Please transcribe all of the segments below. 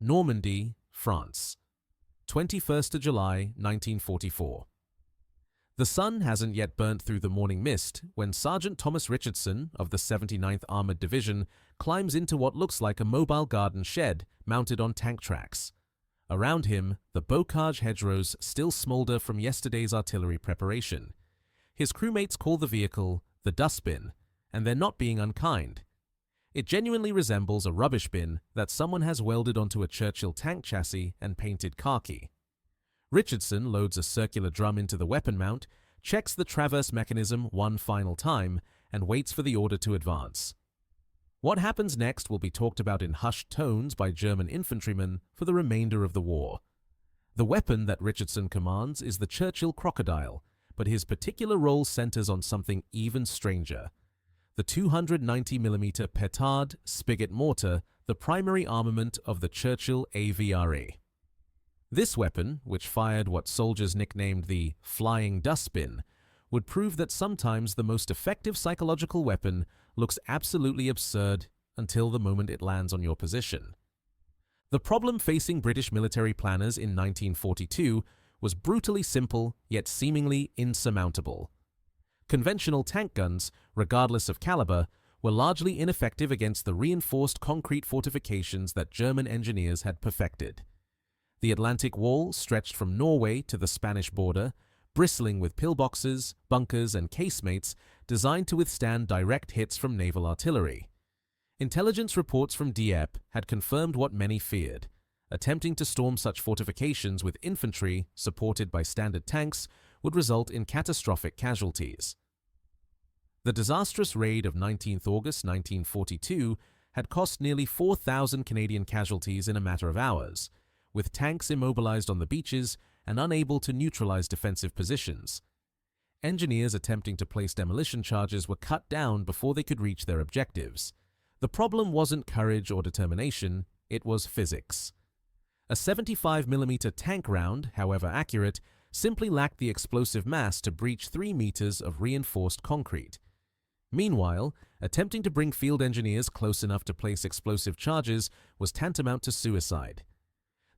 Normandy, France. 21st of July, 1944. The sun hasn't yet burnt through the morning mist when Sergeant Thomas Richardson of the 79th Armoured Division climbs into what looks like a mobile garden shed mounted on tank tracks. Around him, the bocage hedgerows still smoulder from yesterday's artillery preparation. His crewmates call the vehicle the dustbin, and they're not being unkind. It genuinely resembles a rubbish bin that someone has welded onto a Churchill tank chassis and painted khaki. Richardson loads a circular drum into the weapon mount, checks the traverse mechanism one final time, and waits for the order to advance. What happens next will be talked about in hushed tones by German infantrymen for the remainder of the war. The weapon that Richardson commands is the Churchill crocodile, but his particular role centers on something even stranger. The 290mm Petard spigot mortar, the primary armament of the Churchill AVRE. This weapon, which fired what soldiers nicknamed the flying dustbin, would prove that sometimes the most effective psychological weapon looks absolutely absurd until the moment it lands on your position. The problem facing British military planners in 1942 was brutally simple yet seemingly insurmountable. Conventional tank guns, regardless of caliber, were largely ineffective against the reinforced concrete fortifications that German engineers had perfected. The Atlantic Wall stretched from Norway to the Spanish border, bristling with pillboxes, bunkers, and casemates designed to withstand direct hits from naval artillery. Intelligence reports from Dieppe had confirmed what many feared. Attempting to storm such fortifications with infantry, supported by standard tanks, would result in catastrophic casualties. The disastrous raid of 19th August 1942 had cost nearly 4,000 Canadian casualties in a matter of hours, with tanks immobilized on the beaches and unable to neutralize defensive positions. Engineers attempting to place demolition charges were cut down before they could reach their objectives. The problem wasn't courage or determination, it was physics. A 75mm tank round, however accurate, simply lacked the explosive mass to breach 3 meters of reinforced concrete. Meanwhile, attempting to bring field engineers close enough to place explosive charges was tantamount to suicide.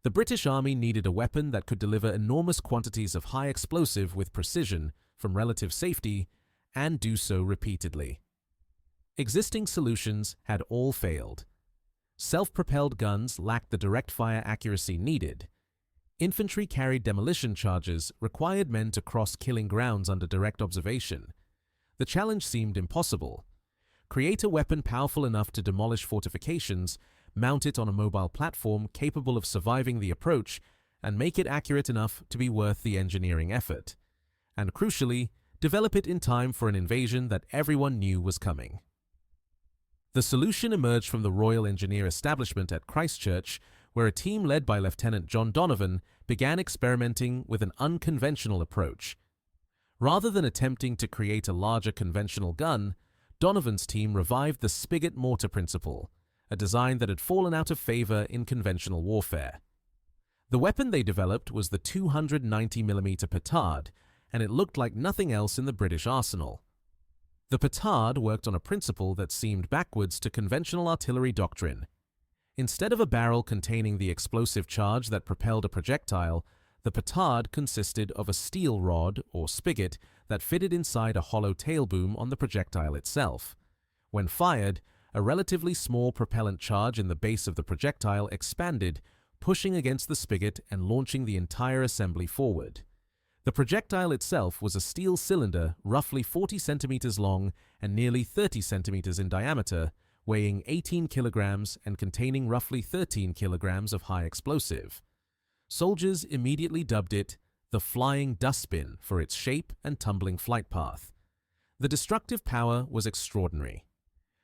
The British Army needed a weapon that could deliver enormous quantities of high explosive with precision from relative safety, and do so repeatedly. Existing solutions had all failed. Self-propelled guns lacked the direct fire accuracy needed. Infantry-carried demolition charges required men to cross killing grounds under direct observation. The challenge seemed impossible. Create a weapon powerful enough to demolish fortifications, mount it on a mobile platform capable of surviving the approach, and make it accurate enough to be worth the engineering effort. And crucially, develop it in time for an invasion that everyone knew was coming. The solution emerged from the Royal Engineer establishment at Christchurch, where a team led by Lieutenant John Donovan began experimenting with an unconventional approach. Rather than attempting to create a larger conventional gun, Donovan's team revived the spigot mortar principle, a design that had fallen out of favor in conventional warfare. The weapon they developed was the 290mm Petard, and it looked like nothing else in the British arsenal. The Petard worked on a principle that seemed backwards to conventional artillery doctrine. Instead of a barrel containing the explosive charge that propelled a projectile, the Petard consisted of a steel rod or spigot that fitted inside a hollow tail boom on the projectile itself. When fired, a relatively small propellant charge in the base of the projectile expanded, pushing against the spigot and launching the entire assembly forward. The projectile itself was a steel cylinder roughly 40 centimeters long and nearly 30 centimeters in diameter, weighing 18 kilograms and containing roughly 13 kilograms of high explosive. Soldiers immediately dubbed it the flying dustbin for its shape and tumbling flight path. The destructive power was extraordinary.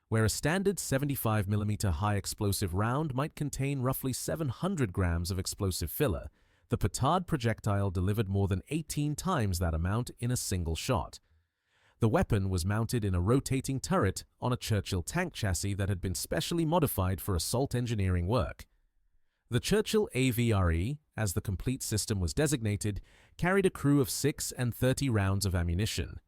Where a standard 75mm high explosive round might contain roughly 700 grams of explosive filler, the Petard projectile delivered more than 18 times that amount in a single shot. The weapon was mounted in a rotating turret on a Churchill tank chassis that had been specially modified for assault engineering work. The Churchill AVRE, as the complete system was designated, carried a crew of 6 and 30 rounds of ammunition.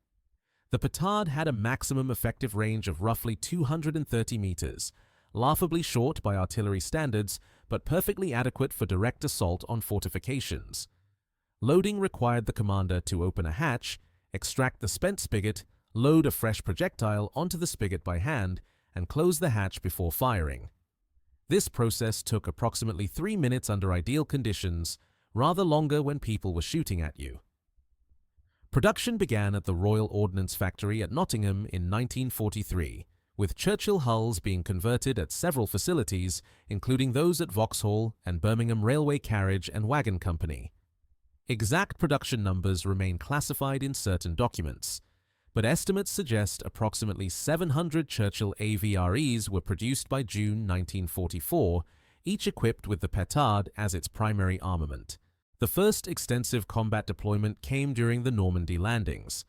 The Petard had a maximum effective range of roughly 230 meters, laughably short by artillery standards, but perfectly adequate for direct assault on fortifications. Loading required the commander to open a hatch, extract the spent spigot, load a fresh projectile onto the spigot by hand, and close the hatch before firing. This process took approximately 3 minutes under ideal conditions, rather longer when people were shooting at you. Production began at the Royal Ordnance Factory at Nottingham in 1943, with Churchill hulls being converted at several facilities, including those at Vauxhall and Birmingham Railway Carriage and Wagon Company. Exact production numbers remain classified in certain documents, but estimates suggest approximately 700 Churchill AVREs were produced by June 1944, each equipped with the Petard as its primary armament. The first extensive combat deployment came during the Normandy landings.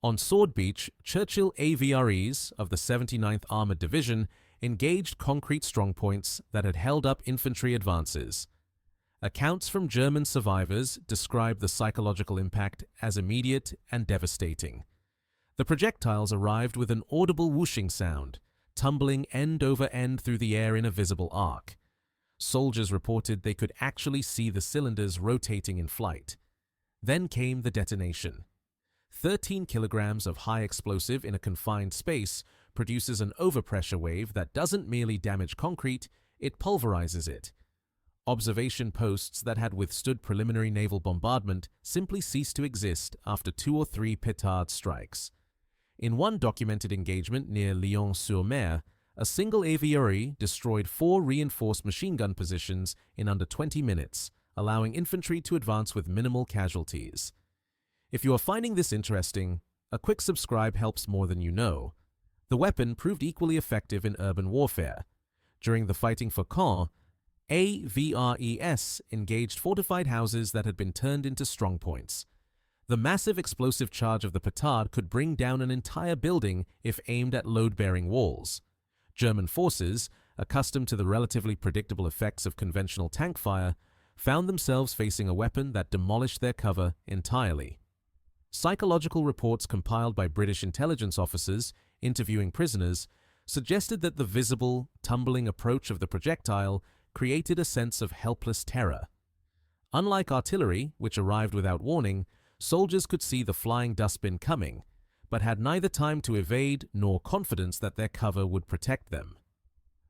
On Sword Beach, Churchill AVREs of the 79th Armoured Division engaged concrete strongpoints that had held up infantry advances. Accounts from German survivors describe the psychological impact as immediate and devastating. The projectiles arrived with an audible whooshing sound, tumbling end over end through the air in a visible arc. Soldiers reported they could actually see the cylinders rotating in flight. Then came the detonation. 13 kilograms of high explosive in a confined space produces an overpressure wave that doesn't merely damage concrete, it pulverizes it. Observation posts that had withstood preliminary naval bombardment simply ceased to exist after 2 or 3 petard strikes. In one documented engagement near Lyon-sur-Mer, a single AVRE destroyed 4 reinforced machine gun positions in under 20 minutes, allowing infantry to advance with minimal casualties. If you are finding this interesting, a quick subscribe helps more than you know. The weapon proved equally effective in urban warfare. During the fighting for Caen, AVRES engaged fortified houses that had been turned into strongpoints. The massive explosive charge of the petard could bring down an entire building if aimed at load-bearing walls. German forces, accustomed to the relatively predictable effects of conventional tank fire, found themselves facing a weapon that demolished their cover entirely. Psychological reports compiled by British intelligence officers interviewing prisoners suggested that the visible, tumbling approach of the projectile created a sense of helpless terror. Unlike artillery, which arrived without warning, soldiers could see the flying dustbin coming, but had neither time to evade nor confidence that their cover would protect them.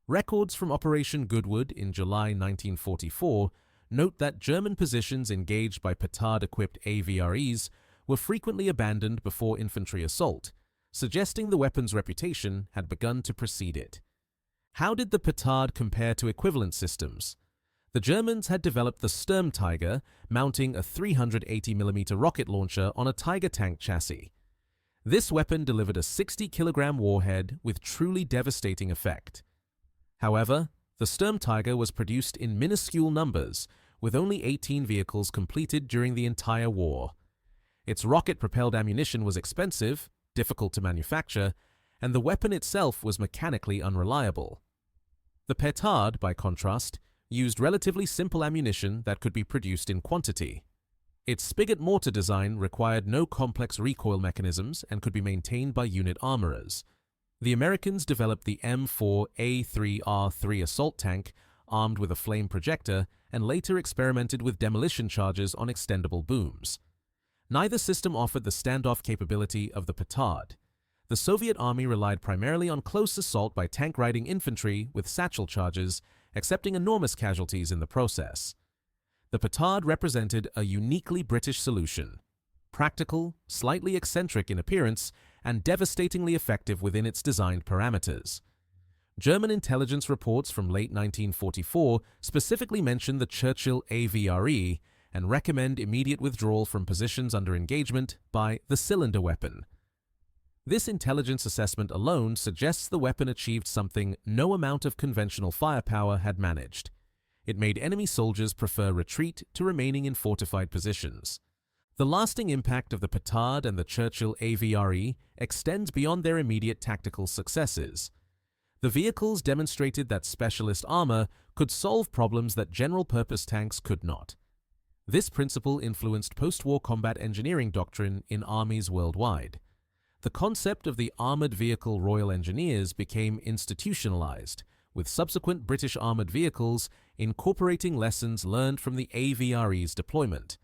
Records from Operation Goodwood in July 1944 note that German positions engaged by petard-equipped AVREs were frequently abandoned before infantry assault, suggesting the weapon's reputation had begun to precede it. How did the petard compare to equivalent systems? The Germans had developed the Sturmtiger, mounting a 380mm rocket launcher on a Tiger tank chassis. This weapon delivered a 60-kilogram warhead with truly devastating effect. However, the Sturmtiger was produced in minuscule numbers, with only 18 vehicles completed during the entire war. Its rocket-propelled ammunition was expensive, difficult to manufacture, and the weapon itself was mechanically unreliable. The petard, by contrast, used relatively simple ammunition that could be produced in quantity. Its spigot mortar design required no complex recoil mechanisms and could be maintained by unit armorers. The Americans developed the M4A3R3 assault tank, armed with a flame projector, and later experimented with demolition charges on extendable booms. Neither system offered the standoff capability of the petard. The Soviet Army relied primarily on close assault by tank-riding infantry with satchel charges, accepting enormous casualties in the process. The petard represented a uniquely British solution: practical, slightly eccentric in appearance, and devastatingly effective within its designed parameters. German intelligence reports from late 1944 specifically mention the Churchill AVRE and recommend immediate withdrawal from positions under engagement by the cylinder weapon. This intelligence assessment alone suggests the weapon achieved something no amount of conventional firepower had managed. It made enemy soldiers prefer retreat to remaining in fortified positions. The lasting impact of the petard and the Churchill AVRE extends beyond their immediate tactical successes. The vehicles demonstrated that specialist armor could solve problems that general-purpose tanks could not. This principle influenced post-war combat engineering doctrine in armies worldwide. The concept of the Armored Vehicle Royal Engineers became institutionalized, with subsequent British armoured vehicles incorporating lessons learned from the AVRE's deployment.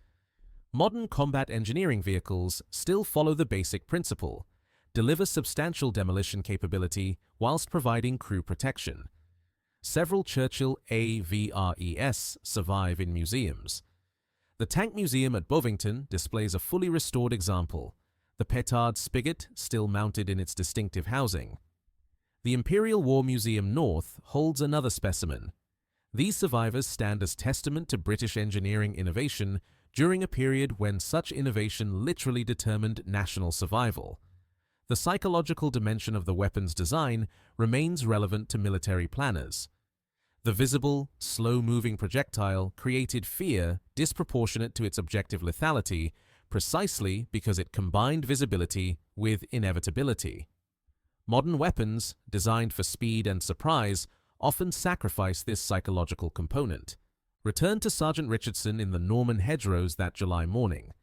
Modern combat engineering vehicles still follow the basic principle: deliver substantial demolition capability whilst providing crew protection. Several Churchill AVREs survive in museums. The Tank Museum at Bovington displays a fully restored example, the Petard spigot still mounted in its distinctive housing. The Imperial War Museum North holds another specimen. These survivors stand as testament to British engineering innovation during a period when such innovation literally determined national survival. The psychological dimension of the weapon's design remains relevant to military planners. The visible, slow-moving projectile created fear disproportionate to its objective lethality precisely because it combined visibility with inevitability. Modern weapons, designed for speed and surprise, often sacrifice this psychological component. Return to Sergeant Richardson in the Norman hedgerows that July morning.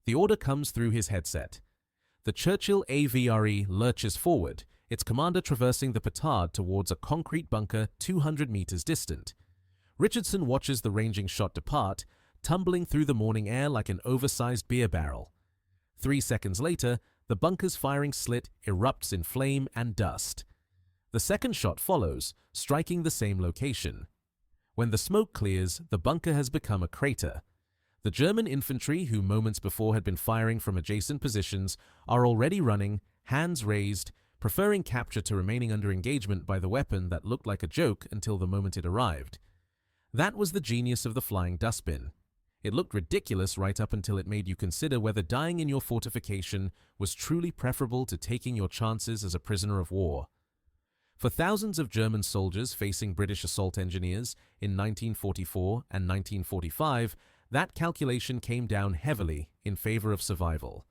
The order comes through his headset. The Churchill AVRE lurches forward, its commander traversing the Petard towards a concrete bunker 200 meters distant. Richardson watches the ranging shot depart, tumbling through the morning air like an oversized beer barrel. 3 seconds later, the bunker's firing slit erupts in flame and dust. The second shot follows, striking the same location. When the smoke clears, the bunker has become a crater. The German infantry, who moments before had been firing from adjacent positions, are already running, hands raised, preferring capture to remaining under engagement by the weapon that looked like a joke until the moment it arrived. That was the genius of the flying dustbin. It looked ridiculous right up until it made you consider whether dying in your fortification was truly preferable to taking your chances as a prisoner of war. For thousands of German soldiers facing British assault engineers in 1944 and 1945, that calculation came down heavily in favor of survival.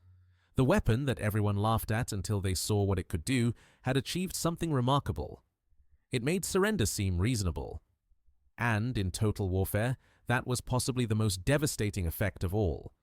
The weapon that everyone laughed at until they saw what it could do had achieved something remarkable. It made surrender seem reasonable. And, in total warfare, that was possibly the most devastating effect of all.